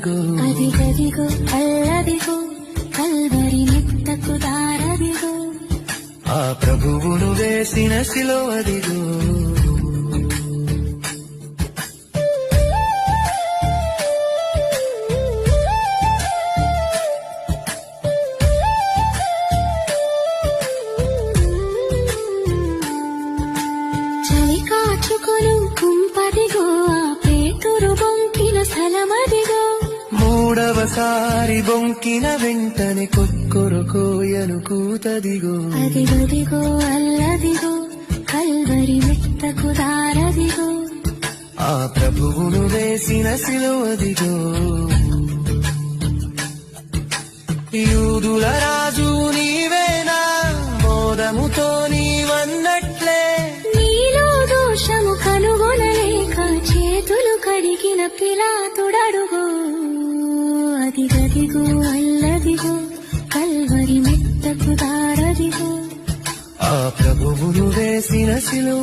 అల్లదిగో అదిగదిగో అల్లదిగో కల్వరి మెత్తకు దారదిగో ఆ ప్రభువును వేసిన సిలువదిగో చలి కాచుకొను కుంపదిగో ఆ పేతురు బొంకిన స్థలమదిగో మూడవసారి బొంకిన వెంటనే కొక్కొరకోయను కూతదిగో అదిగదిగో అల్లదిగో కల్వరి మెత్తకు దారదిగో ఆ ప్రభువును వేసిన సిలువదిగో యూదుల రాజు నీవేనా మోదముతో నీవన్నట్లే నీలో దోషము కనుగొనలేక చేతులు కడిగిన పిలాతుడడుగో అదిగదిగో అల్లదిగో కల్వరి మెత్తకు దారదిగో ఆ ప్రభువును వేసిన సిలువ